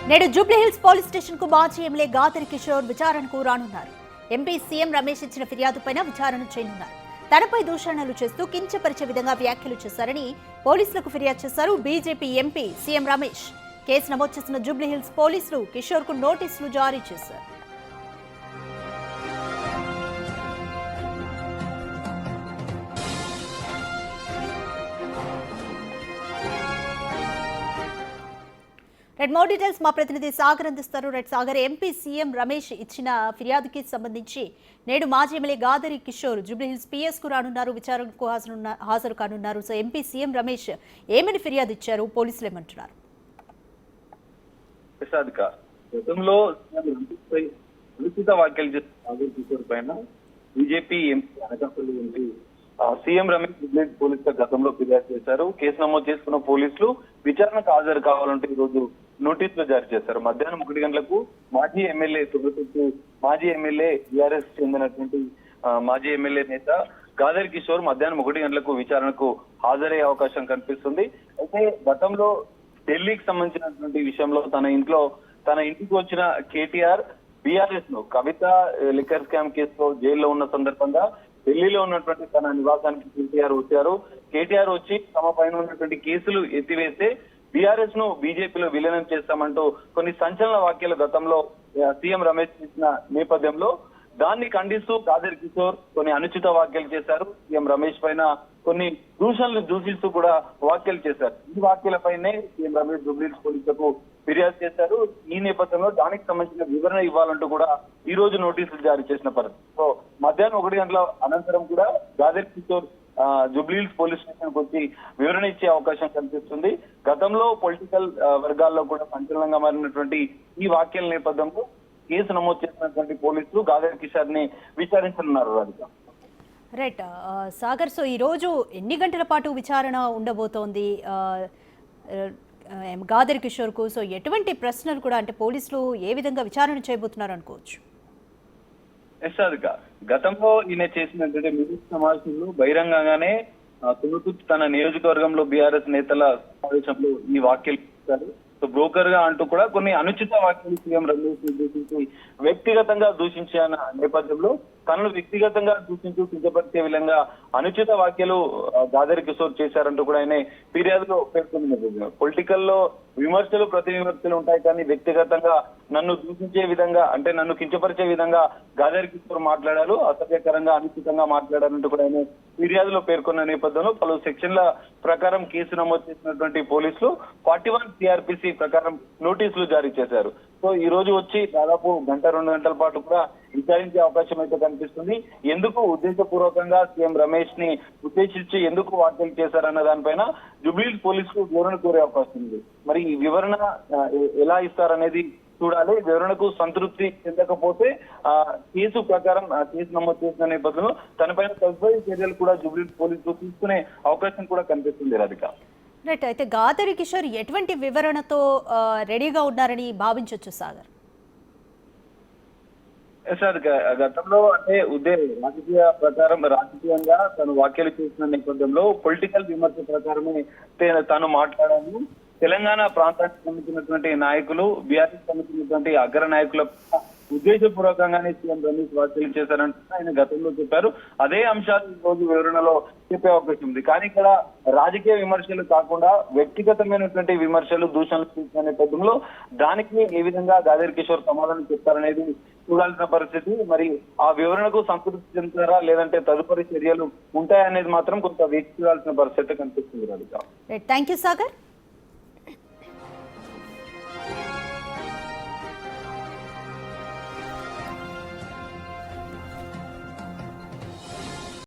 నేడు Jubilee Hills police station కు మాజీ ఎమ్మెల్యే గాదరి కిషోర్ విచారణకు రానున్నారు. ఎంపీ సీఎం రమేష్ ఇచ్చిన ఫిర్యాదుపైన విచారణ చేయనున్నారు. తనపై దూషణలు చేస్తూ కించపరిచే విధంగా వ్యాఖ్యలు చేశారని పోలీసులకు ఫిర్యాదు చేశారు BJP MP CM Ramesh. Case నమోదు చేసిన జూబ్లీహిల్స్ పోలీసులు కిషోర్ కు నోటీసులు జారీ చేశారు. రెడ్ మోర్ డీటెయిల్స్ మా ప్రతినిధి సాగర్ అందిస్తారు. Red Sagar, MP CM Ramesh ఇచ్చిన ఫిర్యాదుకి సంబంధించి నేడు మాజీ ఎమ్మెల్యే గాదరి కిషోర్ జూబ్లీహిల్స్ పిఎస్ కు రానున్నారు, విచారణకు హాజరు కానున్నారు. సో ఎంపీ సీఎం రమేష్ ఏమని ఫిర్యాదు ఇచ్చారు, పోలీసులు ఏమంటున్నారు? గతంలో అనుచిత వ్యాఖ్యలు చేసిన గాదరి కిషోర్ పైన BJP MP Anakapalli MP CM Ramesh Jubilee Hills పోలీసులు గతంలో ఫిర్యాదు చేశారు. కేసు నమోదు చేసుకున్న పోలీసులు విచారణకు హాజరు కావాలంటే ఈ రోజు నోటీసులు జారీ చేశారు. మధ్యాహ్నం 1 గంటలకు మాజీ ఎమ్మెల్యే టీఆర్ఎస్ చెందినటువంటి మాజీ ఎమ్మెల్యే నేత గాదరి కిషోర్ మధ్యాహ్నం 1 గంటలకు విచారణకు హాజరయ్యే అవకాశం కనిపిస్తుంది. అయితే గతంలో ఢిల్లీకి సంబంధించినటువంటి విషయంలో తన ఇంటికి వచ్చిన కేటీఆర్ బీఆర్ఎస్ ను కవిత లిక్కర్ స్కామ్ కేసులో జైల్లో ఉన్న సందర్భంగా ఢిల్లీలో ఉన్నటువంటి తన నివాసానికి కేటీఆర్ వచ్చి తమ పైన ఉన్నటువంటి కేసులు ఎత్తివేస్తే బీఆర్ఎస్ ను బీజేపీలో విలీనం చేస్తామంటూ కొన్ని సంచలన వ్యాఖ్యలు గతంలో సీఎం రమేష్ చేసిన నేపథ్యంలో దాన్ని ఖండిస్తూ గాదరి కిషోర్ కొన్ని అనుచిత వ్యాఖ్యలు చేశారు. సీఎం రమేష్ పైన కొన్ని దూషిస్తూ కూడా వ్యాఖ్యలు చేశారు. ఈ వ్యాఖ్యలపైనే సీఎం రమేష్ జూబ్లీహిల్స్ పోలీసులకు ఫిర్యాదు చేశారు. ఈ నేపథ్యంలో దానికి సంబంధించిన వివరణ ఇవ్వాలంటూ కూడా ఈ రోజు నోటీసులు జారీ చేసిన పరిస్థితి. సో మధ్యాహ్నం 1 గంటల అనంతరం కూడా గాదరి కిషోర్ జూబ్లీహిల్స్ పోలీస్ స్టేషన్ కు వచ్చి వివరణ ఇచ్చే అవకాశం కనిపిస్తుంది. గతంలో పొలిటికల్ వర్గాల్లో కూడా సంచలనంగా మారినటువంటి ఈ వ్యాఖ్యల నేపథ్యంలో కేసు నమోదు చేసినటువంటి పోలీసులు గాదరి కిషోర్ ని విచారించనున్నారు. రాధిక, రైట్ సాగర్, సో ఈ రోజు ఎన్ని గంటల పాటు విచారణ ఉండబోతోంది గాదరి కిషోర్ కు? సో ఎటువంటి ప్రశ్నలు కూడా, అంటే పోలీసులు ఏ విధంగా విచారణ చేయబోతున్నారు అనుకోవచ్చు? గతంలో ఈయన చేసినటువంటి మీడియా సమావేశంలో బహిరంగంగానే తన నియోజకవర్గంలో బీఆర్ఎస్ నేతల సమావేశంలో ఈ వ్యాఖ్యలు చేశారు. సో బ్రోకర్ గా అంటూ కూడా కొన్ని అనుచిత వ్యాఖ్యలు సీఎం రమేష్ దూషించి వ్యక్తిగతంగా దూషించే నేపథ్యంలో తనను వ్యక్తిగతంగా దూషించు కించపరిచే విధంగా అనుచిత వ్యాఖ్యలు గాదరి కిషోర్ చేశారంటూ కూడా ఆయన ఫిర్యాదులో పేర్కొంది. పొలిటికల్ లో విమర్శలు ప్రతి విమర్శలు ఉంటాయి, కానీ వ్యక్తిగతంగా నన్ను దూషించే విధంగా, అంటే నన్ను కించపరిచే విధంగా గాదరి కిషోర్ మాట్లాడారు, అసభ్యకరంగా అనుచితంగా మాట్లాడారంటూ కూడా ఆయన ఫిర్యాదులో పేర్కొన్న నేపథ్యంలో పలు సెక్షన్ల ప్రకారం కేసు నమోదు చేసినటువంటి పోలీసులు 41 సిఆర్పిసి ప్రకారం నోటీసులు జారీ చేశారు. సో ఈ రోజు వచ్చి దాదాపు 1-2 గంటల పాటు కూడా విచారించే అవకాశం అయితే కనిపిస్తుంది. ఎందుకు ఉద్దేశపూర్వకంగా సీఎం రమేష్ ని ఉద్దేశించి ఎందుకు వ్యాఖ్యలు చేశారన్న దానిపైన జూబ్లీహిల్స్ పోలీసులు వివరణ కోరే అవకాశం ఉంది. మరి ఈ వివరణ ఎలా ఇస్తారనేది చూడాలి. వివరణకు సంతృప్తి చెందకపోతే కేసు ప్రకారం కేసు నమోదు చేసిన నేపథ్యంలో తనపైన తదుపరి చర్యలు కూడా జూబ్లీహిల్స్ పోలీసులు తీసుకునే అవకాశం కూడా కనిపిస్తుంది. రాధిక, రైట్, అయితే గాదరి కిషోర్ ఎటువంటి వివరణతో రెడీగా ఉన్నారని భావించవచ్చు సాగర్? సార్, గతంలో అంటే రాజకీయంగా తను వ్యాఖ్యలు చేసిన నేపథ్యంలో పొలిటికల్ విమర్శ ప్రకారమే తాను మాట్లాడాను. తెలంగాణ ప్రాంతానికి సంబంధించినటువంటి నాయకులు, బీఆర్ఎస్ సంబంధించినటువంటి అగ్ర నాయకుల ఉద్దేశపూర్వకంగానే సీఎం రమేష్ వ్యాఖ్యలు చేశారంటే ఆయన గతంలో చెప్పారు. అదే అంశాలు ఈ రోజు వివరణలో చెప్పే అవకాశం ఉంది. కానీ ఇక్కడ రాజకీయ విమర్శలు కాకుండా వ్యక్తిగతమైనటువంటి విమర్శలు, దూషణలు చేసిన నేపథ్యంలో దానికి ఏ విధంగా గాదరి కిషోర్ సమాధానం చెప్తారనేది చూడాల్సిన పరిస్థితి. మరి ఆ వివరణకు సంతృప్తి చెందుతారా, లేదంటే తదుపరి చర్యలు ఉంటాయనేది మాత్రం కొంత వేచి చూడాల్సిన పరిస్థితి కనిపిస్తుంది. Thank you Sagar.